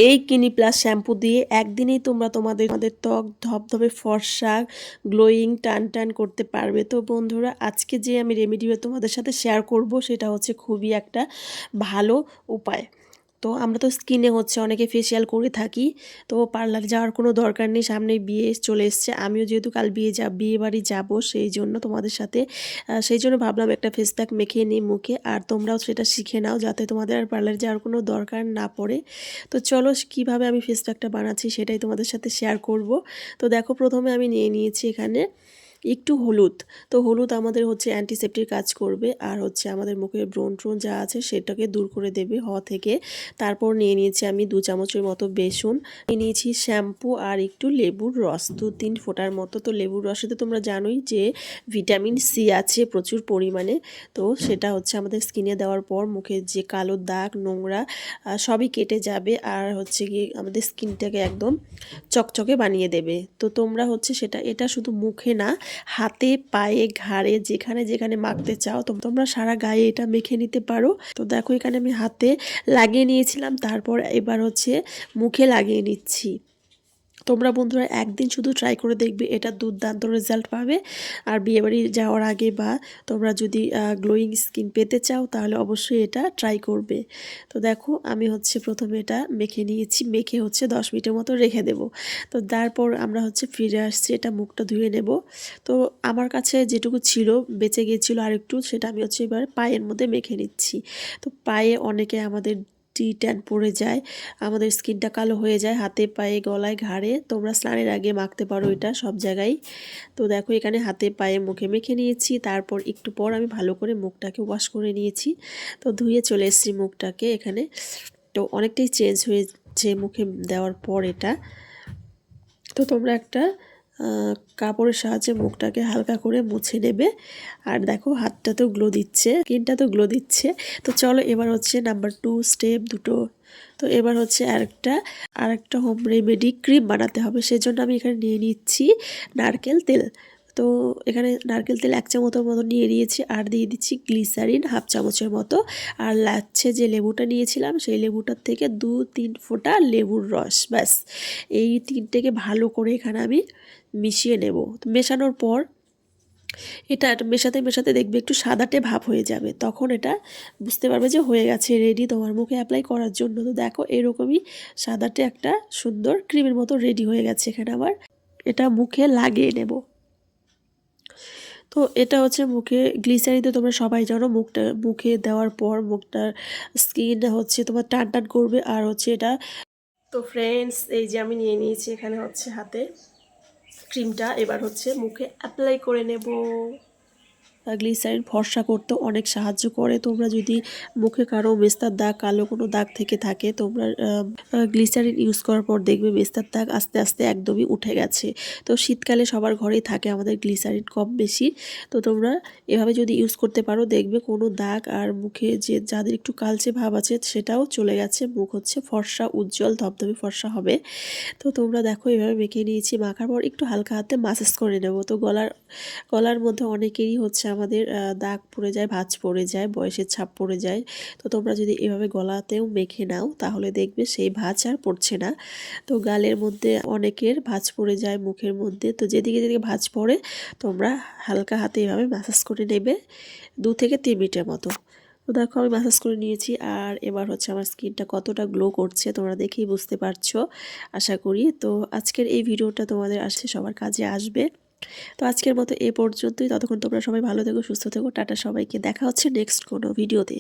এই clinic plus shampoo দিয়ে একদিনেই তোমরা তোমাদের ত্বক ধবধবে ফর্সা গ্লোয়িং টান টান করতে পারবে। তো বন্ধুরা, আজকে যে আমি রেমেডিটা তোমাদের সাথে শেয়ার করব সেটা হচ্ছে খুবই একটা ভালো উপায়। তো আমরা তো স্কিনে হচ্ছে অনেকে ফেসিয়াল করে থাকি, তো পার্লারে যাওয়ার কোনো দরকার নেই, সামনে বিয়ে চলে এসছে। আমিও যেহেতু কাল বিয়ে বাড়ি যাব, সেই জন্য তোমাদের সাথে সেই জন্য ভাবলাম একটা ফেস প্যাক মেখে নিই মুখে, আর তোমরাও সেটা শিখে নাও যাতে তোমাদের আর পার্লারে যাওয়ার কোনো দরকার না পড়ে। তো চলো কীভাবে আমি ফেস প্যাকটা বানাচ্ছি সেটাই তোমাদের সাথে শেয়ার করব। তো দেখো, প্রথমে আমি নিয়ে নিয়েছি এখানে একটু হলুদ। তো হলুদ আমাদের হচ্ছে অ্যান্টিসেপ্টিক কাজ করবে, আর হচ্ছে আমাদের মুখের ব্রণ ট্রোন যা আছে সেটাকে দূর করে দেবে থেকে। তারপর নিয়ে নিয়েছি আমি 2 চামচের মতো বেসন, নিয়ে নিয়েছি শ্যাম্পু আর একটু লেবুর রস 2-3 ফোঁটার মতো। তো লেবুর রসে তো তোমরা জানোই যে ভিটামিন সি আছে প্রচুর পরিমাণে। তো সেটা হচ্ছে আমাদের স্কিনে দেওয়ার পর মুখের যে কালো দাগ নোংরা সবই কেটে যাবে, আর হচ্ছে গিয়ে আমাদের স্কিনটাকে একদম চকচকে বানিয়ে দেবে। তো তোমরা হচ্ছে এটা শুধু মুখে না, হাতে পায়ে ঘাড়ে যেখানে যেখানে মাখতে চাও তোমরা সারা গায়ে এটা মেখে নিতে পারো। তো দেখো, এখানে আমি হাতে লাগিয়ে নিয়েছিলাম, তারপর এবার হচ্ছে মুখে লাগিয়ে নিচ্ছি। তোমরা বন্ধুরা একদিন শুধু ট্রাই করে দেখবে, এটা দুর্দান্ত রেজাল্ট পাবে। আর বিয়েবাড়ি যাওয়ার আগে বা তোমরা যদি গ্লোয়িং স্কিন পেতে চাও তাহলে অবশ্যই এটা ট্রাই করবে। তো দেখো, আমি হচ্ছে প্রথমে এটা মেখে নিয়েছি, মেখে হচ্ছে 10 মিনিটের মতো রেখে দেব। তো তারপর আমরা হচ্ছে ফিরে আসছি, এটা মুখটা ধুয়ে নেব। তো আমার কাছে যেটুকু ছিল বেঁচে গিয়েছিল আরেকটু, সেটা আমি হচ্ছে এবার পায়ের মধ্যে মেখে নিচ্ছি। তো পায়ে অনেকে আমাদের ট্যান পড়ে যায়, আমাদের স্কিনটা কালো হয়ে যায় হাতে পায়ে গলায় ঘাড়ে। তোমরা স্নানের আগে মাখতে পারো এটা সব জায়গায়। তো দেখো, এখানে হাতে পায়ে মুখে মেখে নিয়েছি, তারপর একটু পর আমি ভালো করে মুখটাকে ওয়াশ করে নিয়েছি। তো ধুয়ে চলে এসেছি মুখটাকে এখানে। তো অনেকটাই চেঞ্জ হয়েছে মুখে দেওয়ার পর এটা। তো তোমরা একটা কাপড়ের সাহায্যে মুখটাকে হালকা করে মুছে নেবে। আর দেখো, হাতটা তো গ্লো দিচ্ছে, স্কিনটা তো গ্লো দিচ্ছে। তো চলো, এবার হচ্ছে নাম্বার 2 স্টেপ দুটো। তো এবার হচ্ছে আরেকটা হোম রেমেডি ক্রিম বানাতে হবে। সেজন্য আমি এখানে নিয়ে নিচ্ছি নারকেল তেল। তো এখানে নারকেল তেল 1 চামচের মতো নিয়ে নিয়েছি, আর দিয়ে দিচ্ছি গ্লিসারিন 1/2 চামচের মতো। আর লাগছে যে লেবুটা নিয়েছিলাম সেই লেবুটার থেকে 2-3 ফোঁটা লেবুর রস, ব্যাস। এই তিনটেকে ভালো করে এখানে আমি মিশিয়ে নেব। মেশানোর পর এটা মেশাতে মেশাতে দেখবে একটু সাদাটে ভাব হয়ে যাবে, তখন এটা বুঝতে পারবে যে হয়ে গেছে, রেডি তোমার মুখে অ্যাপ্লাই করার জন্য। তো দেখো, এরকমই সাদাটে একটা সুন্দর ক্রিমের মতো রেডি হয়ে গেছে। এখানে আবার এটা মুখে লাগিয়ে নেব। তো এটা হচ্ছে মুখে গ্লিসারিন, তো তোমরা সবাই জানো মুখে দেওয়ার পর মুখটার স্কিন হচ্ছে তোমার টান টান করবে, আর হচ্ছে এটা। তো ফ্রেন্ডস, এই যে আমি নিয়ে নিয়েছি এখানে হচ্ছে হাতে ক্রিমটা, এবার হচ্ছে মুখে অ্যাপ্লাই করে নেব। গ্লিসারিন ফর্সা করতে অনেক সাহায্য করে। তোমরা যদি মুখে কারো মেস্তার দাগ, কালো কোনো দাগ থেকে থাকে, তোমরা গ্লিসারিন ইউজ করার পর দেখবে মেস্তার দাগ আস্তে আস্তে একদমই উঠে গেছে। তো শীতকালে সবার ঘরেই থাকে আমাদের গ্লিসারিন কম বেশি। তো তোমরা এভাবে যদি ইউজ করতে পারো, দেখবে কোনো দাগ আর মুখে যে যাদের একটু কালচে ভাব আছে সেটাও চলে গেছে, মুখ হচ্ছে ফর্সা উজ্জ্বল ধবধবে ফর্সা হবে। তো তোমরা দেখো, এভাবে মেখে নিয়েছি, মাখার পর একটু হালকা হাতে মাসাজ করে নেব। তো গলার মধ্যে অনেকেরই হচ্ছে আমাদের দাগ পড়ে যায়, ভাঁজ পড়ে যায়, বয়সের ছাপ পড়ে যায়। তো তোমরা যদি এভাবে গলাতেও মেখে নাও তাহলে দেখবে সেই ভাঁজ আর পড়ছে না। তো গালের মধ্যে অনেকের ভাঁজ পড়ে যায়, মুখের মধ্যে, তো যেদিকে যেদিকে ভাঁজ পড়ে তোমরা হালকা হাতে এভাবে ম্যাসাজ করে নেবে 2 থেকে 3 মিনিটের মতো। তো দেখো, আমি ম্যাসাজ করে নিয়েছি, আর এবার হচ্ছে আমার স্কিনটা কতটা গ্লো করছে তোমরা দেখেই বুঝতে পারছো আশা করি। তো আজকের এই ভিডিওটা তোমাদের আসছে সবার কাজে আসবে। তো আজকের মতো এ পর্যন্তই। ততক্ষণ তোমরা সবাই ভালো থেকো, সুস্থ থেকো, টাটা সবাইকে। দেখা হচ্ছে নেক্সট কোনো ভিডিওতে।